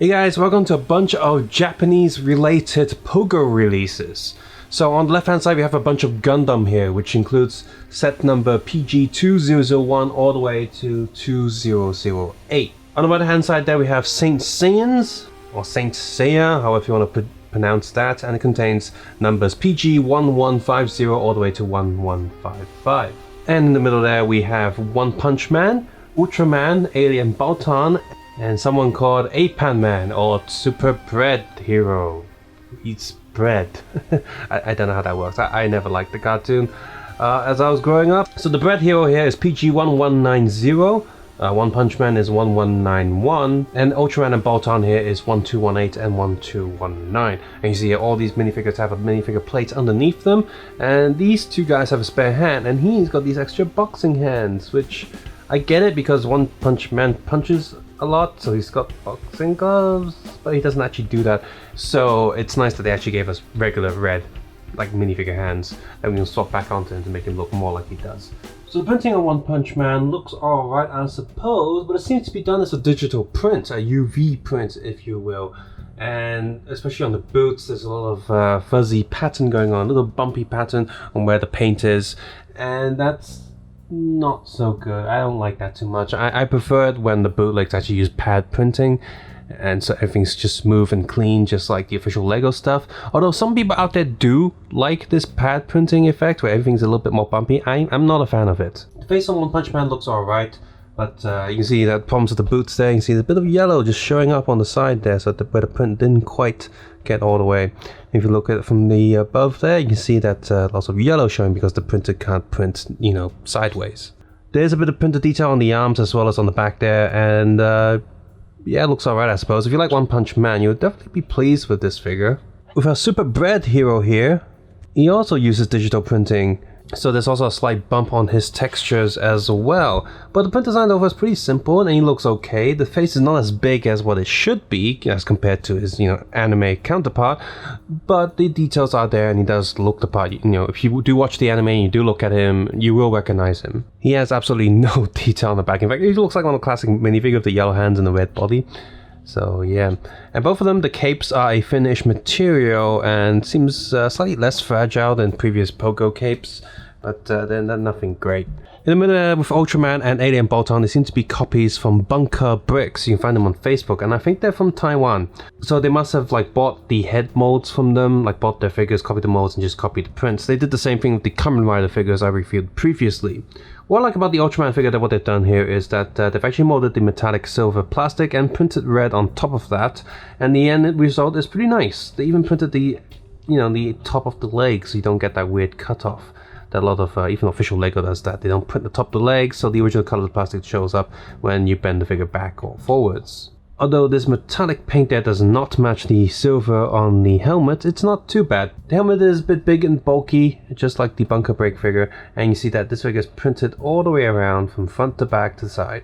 Hey guys, welcome to a bunch of Japanese related Pogo releases. So on the left hand side we have a bunch of Gundam here, which includes set number PG2001 all the way to 2008. On the right hand side there we have Saint Saiyans, or Saint Seiya, however you want to pronounce that, and it contains numbers PG1150 all the way to 1155. And in the middle there we have One Punch Man, Ultraman, Alien Baltan, and someone called Anpanman, or Super Bread Hero who eats bread. I don't know how that works. I never liked the cartoon as I was growing up. So the bread hero here is PG1190, One Punch Man is 1191, and Ultraman and Baltan here is 1218 and 1219. And you see here, all these minifigures have a minifigure plate underneath them, and these two guys have a spare hand, and he's got these extra boxing hands, which I get it because One Punch Man punches a lot, so he's got boxing gloves, but he doesn't actually do that. So it's nice that they actually gave us regular red, like minifigure hands, that we can swap back onto him to make him look more like he does. So the printing on One Punch Man looks alright, I suppose, but it seems to be done as a digital print, a UV print, if you will. And especially on the boots, there's a lot of fuzzy pattern going on, a little bumpy pattern on where the paint is, and that's not so good. I don't like that too much. I prefer it when the bootlegs actually use pad printing, and so everything's just smooth and clean, just like the official Lego stuff. Although some people out there do like this pad printing effect where everything's a little bit more bumpy. I'm not a fan of it. The face on One Punch Man looks alright, but you can see that problems with the boots there. You can see there's a bit of yellow just showing up on the side there, so where the print didn't quite get all the way. If you look at it from the above there, you can see that lots of yellow showing because the printer can't print, you know, sideways. There's a bit of printer detail on the arms as well as on the back there, and yeah, it looks alright, I suppose. If you like One Punch Man, you'll definitely be pleased with this figure. With our Super Bread hero here, he also uses digital printing, so there's also a slight bump on his textures as well. But the print design overall is pretty simple and he looks okay. The face is not as big as what it should be as compared to his, anime counterpart, but the details are there and he does look the part. If you do watch the anime and you do look at him, you will recognize him. He has absolutely no detail on the back. In fact, he looks like one of the classic minifigure with the yellow hands and the red body. So yeah, and both of them, the capes are a finished material and seems slightly less fragile than previous Pogo capes, but they're nothing great. In the middle with Ultraman and Alien Baltan, they seem to be copies from Bunker Bricks. You can find them on Facebook, and I think they're from Taiwan. So they must have bought the head molds from them, bought their figures, copied the molds, and just copied the prints. They did the same thing with the Kamen Rider figures I reviewed previously. What I like about the Ultraman figure, that what they've done here is that they've actually molded the metallic silver plastic and printed red on top of that, and the end result is pretty nice. They even printed the, the top of the leg, so you don't get that weird cutoff. That a lot of, even official Lego does that. They don't print the top of the leg, so the original color of the plastic shows up when you bend the figure back or forwards. Although this metallic paint there does not match the silver on the helmet, it's not too bad. The helmet is a bit big and bulky, just like the Bunker Break figure, and you see that this figure is printed all the way around from front to back to side.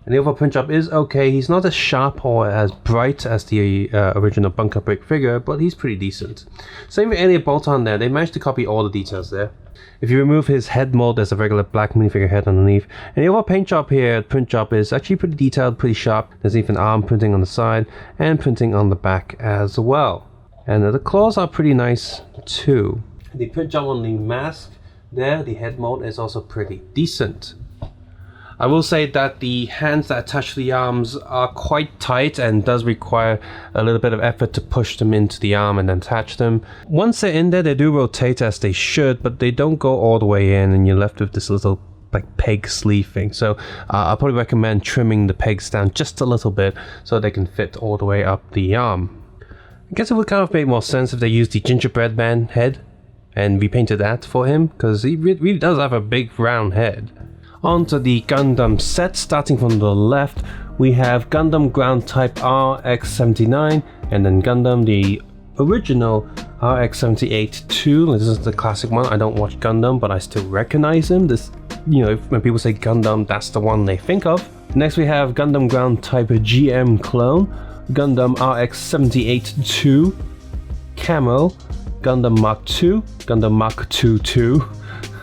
And the overall print job is okay. He's not as sharp or as bright as the original Bunker Break figure, but he's pretty decent. Same with Alien Baltan there, they managed to copy all the details there. If you remove his head mold, there's a regular black minifigure head underneath. And the overall paint job here, print job, is actually pretty detailed, pretty sharp. There's even arm printing on the side and printing on the back as well. And the claws are pretty nice too. The print job on the mask there, the head mold, is also pretty decent. I will say that the hands that attach the arms are quite tight and does require a little bit of effort to push them into the arm and then attach them. Once they're in there, they do rotate as they should, but they don't go all the way in and you're left with this little peg sleeve thing. So I'll probably recommend trimming the pegs down just a little bit so they can fit all the way up the arm. I guess it would kind of make more sense if they used the gingerbread man head and repainted that for him, because he really does have a big round head. Onto the Gundam set. Starting from the left, we have Gundam Ground Type RX-79, and then Gundam, the original RX-78-2. This is the classic one. I don't watch Gundam, but I still recognize him. This, when people say Gundam, that's the one they think of. Next we have Gundam Ground Type GM Clone, Gundam RX-78-2, Camo, Gundam Mark II, Gundam Mark II-2,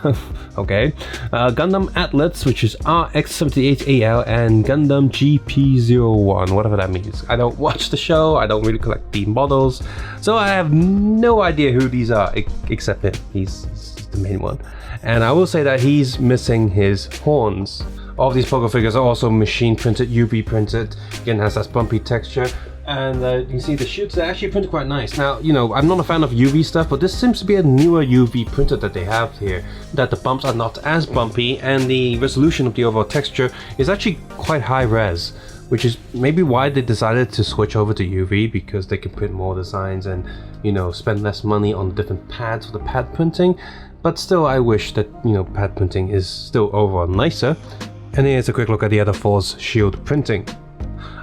Okay. Gundam Atlas, which is RX78AL, and Gundam GP01, whatever that means. I don't watch the show, I don't really collect the models, so I have no idea who these are, except him. He's the main one. And I will say that he's missing his horns. All of these Pogo figures are also machine printed, UV printed. Again, has that bumpy texture. And you can see the shoots are actually printed quite nice. Now, you know, I'm not a fan of UV stuff, but this seems to be a newer UV printer that they have here. That the bumps are not as bumpy, and the resolution of the overall texture is actually quite high res, which is maybe why they decided to switch over to UV, because they can print more designs and, you know, spend less money on different pads for the pad printing. But still, I wish that, you know, pad printing is still overall nicer. And here's a quick look at the other four's shield printing.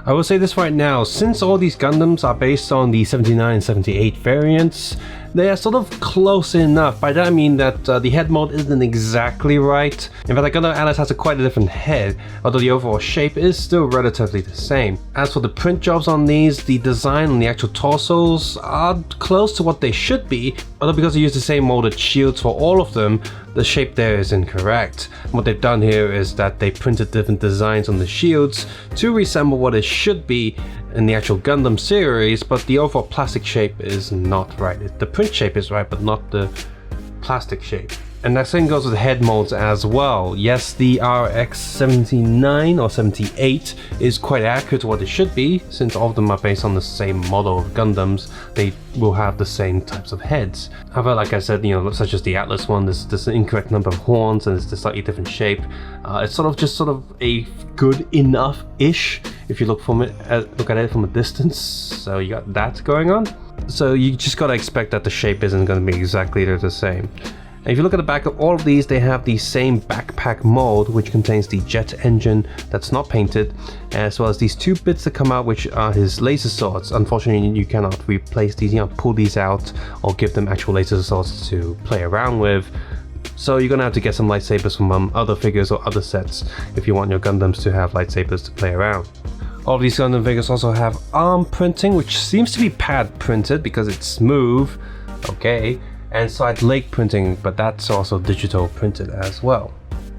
I will say this right now, since all these Gundams are based on the 79 and 78 variants, they are sort of close enough. By that I mean that the head mold isn't exactly right. In fact, Gundam Atlas has quite a different head, although the overall shape is still relatively the same. As for the print jobs on these, the design on the actual torsos are close to what they should be, although because they use the same molded shields for all of them, the shape there is incorrect. What they've done here is that they printed different designs on the shields to resemble what it should be in the actual Gundam series, but the overall plastic shape is not right. The print shape is right, but not the plastic shape. And that same goes with head molds as well. Yes, the RX79 or 78 is quite accurate to what it should be, since all of them are based on the same model of Gundams. They will have the same types of heads. However, like I said, you know, such as the Atlas one, there's an incorrect number of horns and it's a slightly different shape. It's sort of a good enough-ish if you look at it from a distance. So you got that going on. So you just gotta expect that the shape isn't gonna be exactly the same. And if you look at the back of all of these, they have the same backpack mold, which contains the jet engine that's not painted, as well as these two bits that come out, which are his laser swords. Unfortunately, you cannot replace these, you can't pull these out or give them actual laser swords to play around with. So you're gonna have to get some lightsabers from other figures or other sets if you want your Gundams to have lightsabers to play around. All of these Gundam figures also have arm printing, which seems to be pad printed because it's smooth. Okay. And side leg printing, but that's also digital printed as well.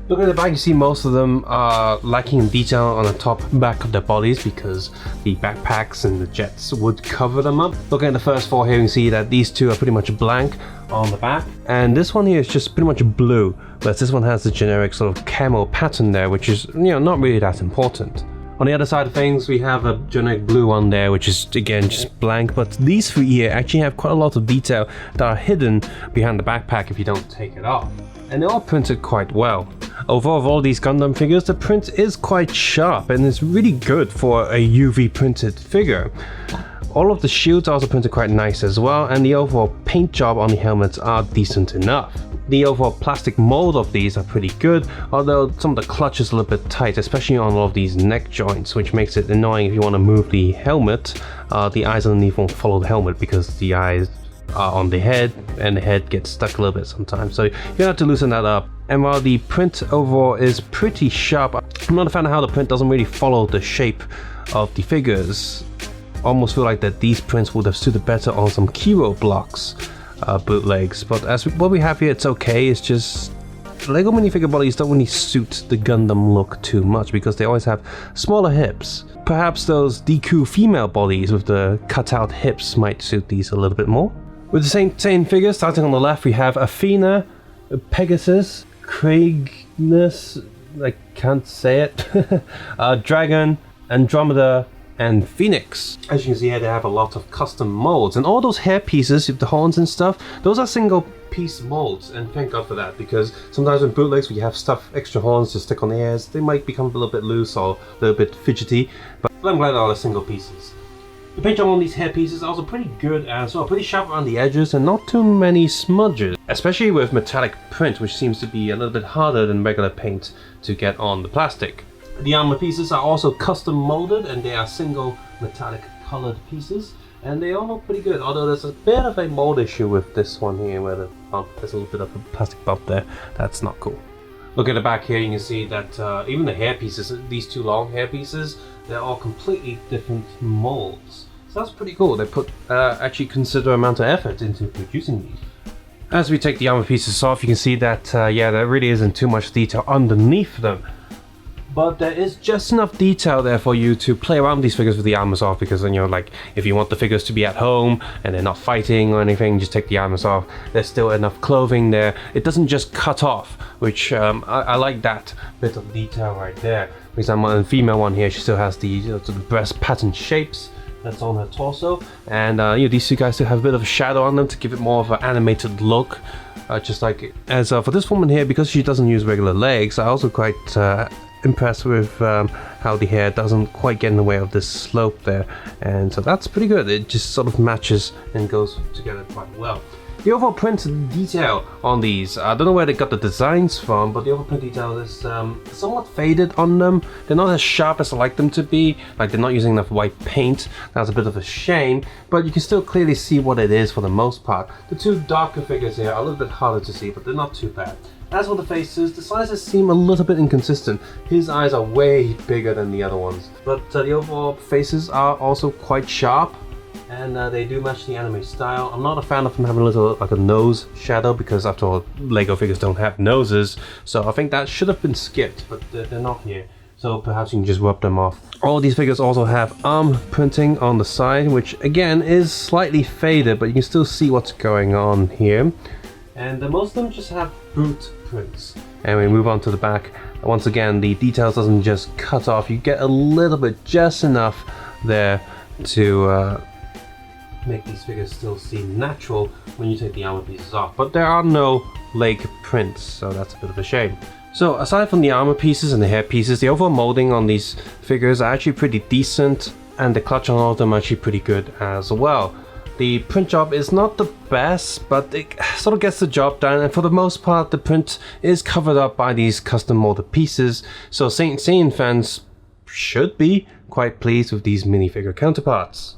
Looking at the back, you see most of them are lacking in detail on the top and back of their bodies because the backpacks and the jets would cover them up. Looking at the first four here, you can see that these two are pretty much blank on the back, and this one here is just pretty much blue, whereas this one has the generic sort of camo pattern there, which is, you know, not really that important. On the other side of things, we have a generic blue one there, which is again just blank, but these three here actually have quite a lot of detail that are hidden behind the backpack if you don't take it off. And they're all printed quite well. Overall, of all these Gundam figures, the print is quite sharp and it's really good for a UV printed figure. All of the shields are also printed quite nice as well, and the overall paint job on the helmets are decent enough. The overall plastic mold of these are pretty good, although some of the clutch is a little bit tight, especially on all of these neck joints, which makes it annoying if you want to move the helmet. The eyes underneath won't follow the helmet because the eyes are on the head and the head gets stuck a little bit sometimes, so you have to loosen that up. And while the print overall is pretty sharp, I'm not a fan of how the print doesn't really follow the shape of the figures. I almost feel like that these prints would have suited better on some Kiro blocks. Bootlegs, but what we have here, it's okay. It's just Lego minifigure bodies don't really suit the Gundam look too much because they always have smaller hips. Perhaps those Deku female bodies with the cutout hips might suit these a little bit more. With the same figures, starting on the left, we have Athena, Pegasus, Cygnus, I can't say it, Dragon, Andromeda, and Phoenix. As you can see here, they have a lot of custom molds, and all those hair pieces with the horns and stuff, those are single piece molds, and thank God for that, because sometimes in bootlegs we have extra horns to stick on the hairs, they might become a little bit loose or a little bit fidgety, but I'm glad they're all single pieces. The paint job on these hair pieces is also pretty good as well, pretty sharp around the edges and not too many smudges, especially with metallic print, which seems to be a little bit harder than regular paint to get on the plastic. The armor pieces are also custom molded and they are single metallic colored pieces, and they all look pretty good, although there's a bit of a mold issue with this one here where there's a little bit of a plastic bump there. That's not cool. Look at the back here, you can see that even the hair pieces, these two long hair pieces, they're all completely different molds. So that's pretty cool. They put actually considerable amount of effort into producing these. As we take the armor pieces off, you can see that, yeah, there really isn't too much detail underneath them. But there is just enough detail there for you to play around with these figures with the armors off, because then, you know, like, if you want the figures to be at home and they're not fighting or anything, just take the armors off. There's still enough clothing there. It doesn't just cut off, which I like that bit of detail right there. For example, the female one here, she still has the, you know, sort of breast pattern shapes that's on her torso, and you know, these two guys still have a bit of a shadow on them to give it more of an animated look. Just like as for this woman here, because she doesn't use regular legs, I also quite impressed with how the hair doesn't quite get in the way of this slope there, and so that's pretty good. It just sort of matches and goes together quite well. The overall print detail on these, I don't know where they got the designs from, but the overall print detail is somewhat faded on them. They're not as sharp as I like them to be, like they're not using enough white paint. That's a bit of a shame, but you can still clearly see what it is for the most part. The two darker figures here are a little bit harder to see, but they're not too bad. As for the faces, the sizes seem a little bit inconsistent. His eyes are way bigger than the other ones, but the overall faces are also quite sharp, and they do match the anime style. I'm not a fan of them having a little, like a nose shadow, because after all, Lego figures don't have noses, so I think that should have been skipped, but they're not here. So perhaps you can just rub them off. All these figures also have arm printing on the side, which again is slightly faded, but you can still see what's going on here. And most of them just have boot prints. And we move on to the back. Once again, the details doesn't just cut off. You get a little bit, just enough there to make these figures still seem natural when you take the armor pieces off. But there are no leg prints, so that's a bit of a shame. So aside from the armor pieces and the hair pieces, the overall molding on these figures are actually pretty decent, and the clutch on all of them are actually pretty good as well. The print job is not the best, but it sort of gets the job done, and for the most part the print is covered up by these custom molded pieces, so Saint Seiya fans should be quite pleased with these minifigure counterparts.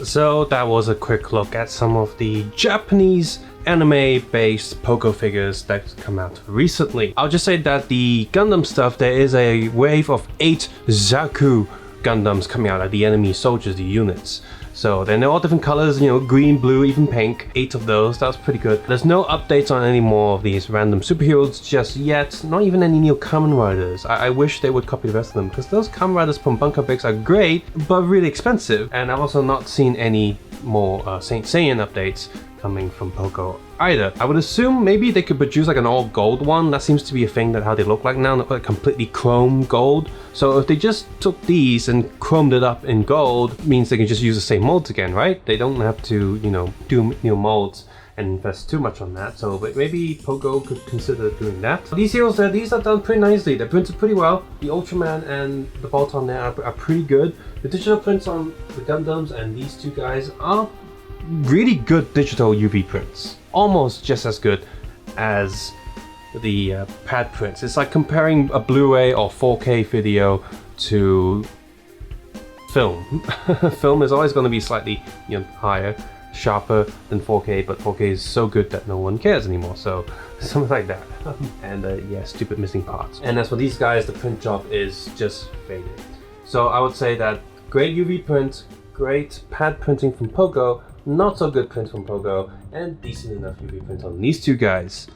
So that was a quick look at some of the Japanese anime-based Pogo figures that come out recently. I'll just say that the Gundam stuff, there is a wave of 8 Zaku Gundams coming out, like the enemy soldiers, the units. So they're all different colors, you know, green, blue, even pink. 8 of those, that's pretty good. There's no updates on any more of these random superheroes just yet. Not even any new Kamen Riders. I wish they would copy the rest of them, because those Kamen Riders from Bunker Bigs are great, but really expensive. And I've also not seen any more Saint Seiya updates coming from Pogo either. I would assume maybe they could produce like an all gold one. That seems to be a thing, that how they look like now, like completely chrome gold. So if they just took these and chromed it up in gold, means they can just use the same molds again, right? They don't have to, you know, do new molds and invest too much on that. So but maybe Pogo could consider doing that. These heroes there, these are done pretty nicely. They're printed pretty well. The Ultraman and the Baltan there are pretty good. The digital prints on the Gundams and these two guys are really good digital UV prints. Almost just as good as the pad prints. It's like comparing a Blu-ray or 4K video to film. Film is always going to be slightly, you know, higher, sharper than 4K, but 4K is so good that no one cares anymore, so something like that. And yeah, stupid missing parts. And as for these guys, the print job is just faded. So I would say that great UV print, great pad printing from Pogo, not so good print from Pogo, and decent enough UV print on these two guys.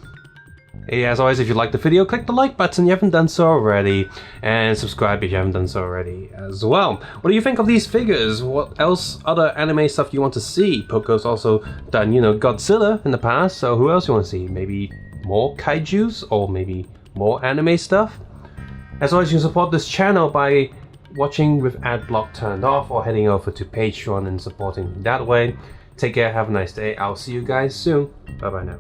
Hey, as always, if you liked the video, click the like button if you haven't done so already, and subscribe if you haven't done so already as well. What do you think of these figures? What else, other anime stuff you want to see? Pogo's also done, you know, Godzilla in the past, so who else you want to see? Maybe more kaijus, or maybe more anime stuff? As always, you can support this channel by watching with ad block turned off, or heading over to Patreon and supporting me that way. Take care, have a nice day. I'll see you guys soon. Bye bye now.